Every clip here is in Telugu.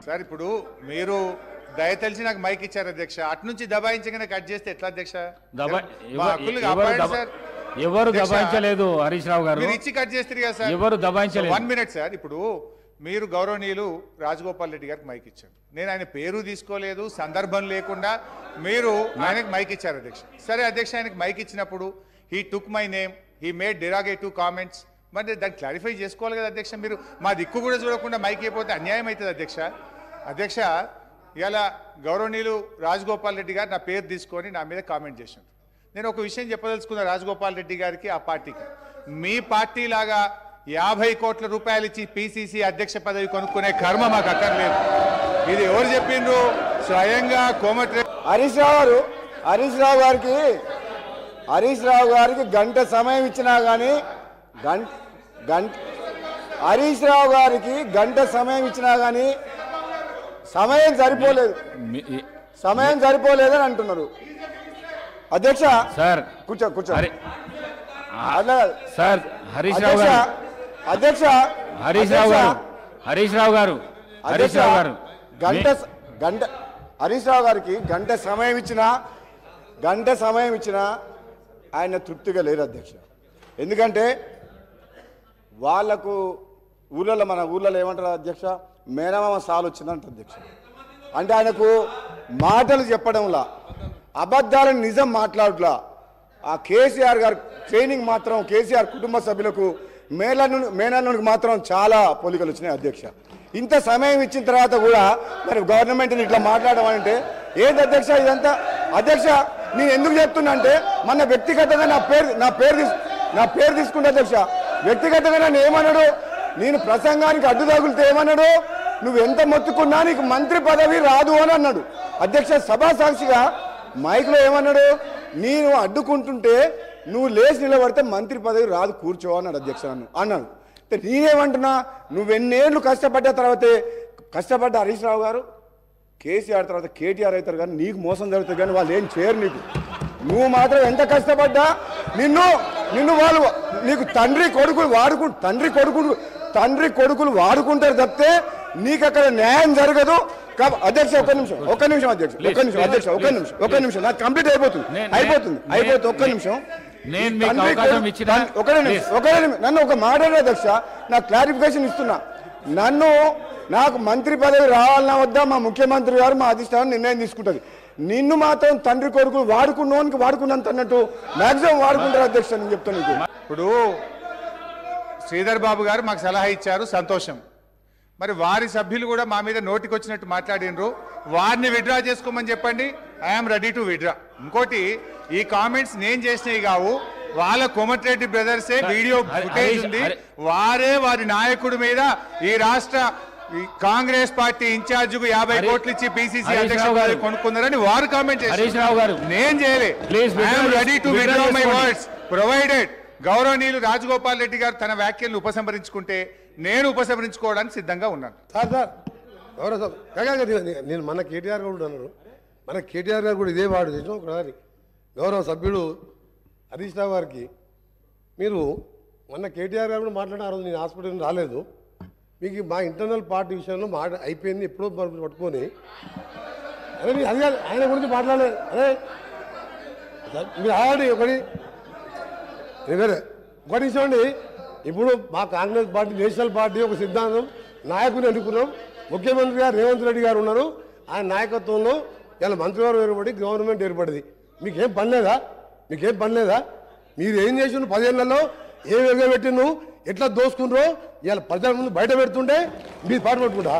సార్ ఇప్పుడు మీరు దయతలిసి నాకు మైక్ ఇచ్చారు అధ్యక్ష, అటు నుంచి దబాయించగానే కట్ చేస్తే ఎట్లా అధ్యక్ష? ఎవరు దబాయించలేదు హరీష్ రావు గారు, మీరు ఇచ్చి కట్ చేస్తారు కదా సార్. ఎవరు దబాయించలేదు. 1 మినిట్ సార్. ఇప్పుడు మీరు గౌరవనీయులు రాజగోపాల్ రెడ్డి గారికి మైక్ ఇచ్చారు, నేను ఆయన పేరు తీసుకోలేదు, సందర్భం లేకుండా మీరు ఆయనకు మైక్ ఇచ్చారు అధ్యక్ష. సరే అధ్యక్ష, ఆయనకు మైక్ ఇచ్చినప్పుడు he took my name, he made derogatory comments, మరి దాన్ని క్లారిఫై చేసుకోవాలి కదా అధ్యక్ష. మీరు మా దిక్కు కూడా చూడకుండా మైక్ అయిపోతే అన్యాయం అవుతుంది అధ్యక్ష. అధ్యక్ష, ఇలా గౌరవనీయులు రాజగోపాల్ రెడ్డి గారు నా పేరు తీసుకొని నా మీద కామెంట్ చేశారు. నేను ఒక విషయం చెప్పదలుచుకున్నా రాజగోపాల్ రెడ్డి గారికి, ఆ పార్టీకి, మీ పార్టీ లాగా 50 కోట్ల రూపాయలు ఇచ్చి పిసిసి అధ్యక్ష పదవి కొనుక్కునే కర్మ మాకు అక్కర్లేదు. ఇది ఎవరు చెప్పిండ్రు? స్వయంగా కోమటిరెడ్డి హరీష్ రావు గారికి గంట సమయం ఇచ్చినా కానీ హరీష్ రావు గారికి గంట సమయం ఇచ్చినా కానీ సమయం సరిపోలేదని అంటున్నారు అధ్యక్ష. సార్ కూర్చో సార్. హరీష్ రావు గారు హరీష్ రావు గారికి గంట సమయం ఇచ్చినా ఆయన తృప్తిగా లేరు అధ్యక్ష. ఎందుకంటే వాళ్లకు మన ఊళ్ళలో ఏమంటారు అధ్యక్ష, మేనమామ సాలు వచ్చిందంట అధ్యక్ష. అంటే ఆయనకు మాటలు చెప్పడంలా, అబద్ధాలను నిజం మాట్లాడట్లా. ఆ కేసీఆర్ గారు ట్రైనింగ్ మాత్రం కేసీఆర్ కుటుంబ సభ్యులకు మేనల్లునికి మాత్రం చాలా పోలికలు వచ్చినాయి అధ్యక్ష. ఇంత సమయం ఇచ్చిన తర్వాత కూడా మరి గవర్నమెంట్ని ఇట్లా మాట్లాడడం అంటే ఏంటి అధ్యక్ష ఇదంతా? అధ్యక్ష, నేను ఎందుకు చెప్తున్నా అంటే మన వ్యక్తిగతంగా నా పేరు తీసుకుంటా అధ్యక్ష. వ్యక్తిగతంగా నన్ను ఏమన్నాడు, నేను ప్రసంగానికి అడ్డు తగులితే ఏమన్నాడు, నువ్వు ఎంత మొత్తుకున్నా నీకు మంత్రి పదవి రాదు అని అన్నాడు అధ్యక్ష. సభా సాక్షిగా మైక్లో ఏమన్నాడు, నేను అడ్డుకుంటుంటే నువ్వు లేచి నిలబడితే మంత్రి పదవి రాదు, కూర్చో అన్నాడు అధ్యక్ష. అన్నాడు. నేనేమంటున్నా, నువ్వెన్నేళ్ళు కష్టపడ్డ తర్వాతే కష్టపడ్డ హరీష్ రావు గారు కేసీఆర్ తర్వాత కేటీఆర్ అవుతారు, కానీ నీకు మోసం జరుగుతుంది, కానీ వాళ్ళు ఏం చేయరు నీకు. నువ్వు మాత్రం ఎంత కష్టపడ్డా నిన్ను వాళ్ళు నీకు తండ్రి కొడుకులు వాడుకుంటారు తప్పితే నీకు అక్కడ న్యాయం జరగదు. అధ్యక్ష ఒక్క నిమిషం నాకు కంప్లీట్ అయిపోతుంది. ఒక్క నిమిషం నన్ను ఒక మాట అధ్యక్ష, నాకు క్లారిఫికేషన్ ఇస్తున్నా. నాకు మంత్రి పదవి రావాలన్నా వద్దా మా ముఖ్యమంత్రి గారు మా అధిష్టానం నిర్ణయం తీసుకుంటుంది. నిన్ను మాత్రం తండ్రి కొడుకులు వాడుకున్నంత అన్నట్టు మాక్సిమం వాడుకుంటారు అధ్యక్ష. నేను చెప్తాను నీకు. ఇప్పుడు శ్రీధర్ బాబు గారు మాకు సలహా ఇచ్చారు, సంతోషం. మరి వారి సభ్యులు కూడా మా మీద నోటికొచ్చినట్టు మాట్లాడినరు, వారిని విత్డ్రా చేసుకోమని చెప్పండి. I'm ready to withdraw. ఇంకోటి, ఈ కామెంట్స్ నేను చేసినవి కావు, వాళ్ళ కోమటిరెడ్డి బ్రదర్సే వీడియో ఫుటేజ్ ఉంది, వారి నాయకుడి మీద ఈ రాష్ట్ర కాంగ్రెస్ పార్టీ ఇన్ఛార్జ్ కు 50 కోట్లు ఇచ్చి పిసిసి అధ్యక్షుడు కొనుక్కున్నారని వారు కామెంట్ చేశారు. నేను చేయలే. I'm ready to withdraw my words provided గౌరవనీయులు రాజగోపాల్ రెడ్డి గారు తన వ్యాఖ్యలను ఉపసంహరించుకుంటే నేను ఉపసంహరించుకోవడానికి సిద్ధంగా ఉన్నాను. నేను మన కేటీఆర్ గారు అన్నారు, మన కేటీఆర్ గారు కూడా ఇదే వాడు చేసిన ఒకసారి గౌరవ సభ్యుడు హరీష్ రావు గారికి, మీరు మొన్న కేటీఆర్ గారు కూడా మాట్లాడిన ఆ రోజు నేను హాస్పిటల్ రాలేదు, మీకు మా ఇంటర్నల్ పార్టీ విషయంలో అయిపోయింది ఎప్పుడో పట్టుకొని అదే అది కాదు ఆయన గురించి మాట్లాడలేదు. అదే మీరు ఆల్రెడీ ఒకటి ఇవ్వండి. ఇప్పుడు మా కాంగ్రెస్ పార్టీ నేషనల్ పార్టీ ఒక సిద్ధాంతం, నాయకుని ఎన్నుకున్నాం, ముఖ్యమంత్రి గారు రేవంత్ రెడ్డి గారు ఉన్నారు, ఆయన నాయకత్వంలో ఇలా మంత్రివర్గం ఏర్పడి గవర్నమెంట్ ఏర్పడింది. మీకేం పని లేదా? మీరు ఏం చేసిన 10 ఏళ్లలో ఏ వేగం పెట్టిను, ఎట్లా దోసుకున్నారో ఇలా ప్రజల ముందు బయట పెడుతుంటే మీరు పాటు పట్టుకుంటా.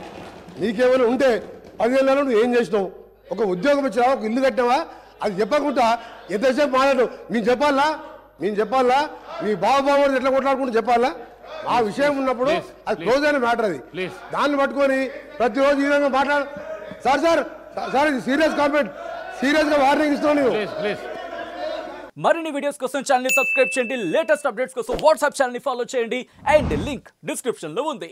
నీకేమైనా ఉంటే 10 ఏళ్లలో నువ్వు ఏం చేసినావు, ఒక ఉద్యోగం ఇచ్చినావా, ఒక ఇల్లు కట్టావా, అది చెప్పకుండా ఎంతసేపు మాట్లాడు. మేము చెప్పాలా మీ బాబు ఎట్లా కొట్లాడుకుంటూ చెప్పాలా? ఆ విషయం ఉన్నప్పుడు అది క్లోజ్ అయిన మ్యాటర్. అది దాన్ని పట్టుకొని ప్రతిరోజు ఈ విధంగా మాట్లాడు. సార్ ఇది సీరియస్ కామెంట్, సీరియస్ గా వార్నింగ్ ఇస్తున్నాను. మరిన్ని వీడియోస్ కోసం ఛానల్ ని సబ్స్క్రైబ్ చేయండి, లేటెస్ట్ అప్డేట్స్ కోసం వాట్సాప్ ఛానల్ ని ఫాలో చేయండి, అండ్ లింక్ డిస్క్రిప్షన్ లో ఉంది.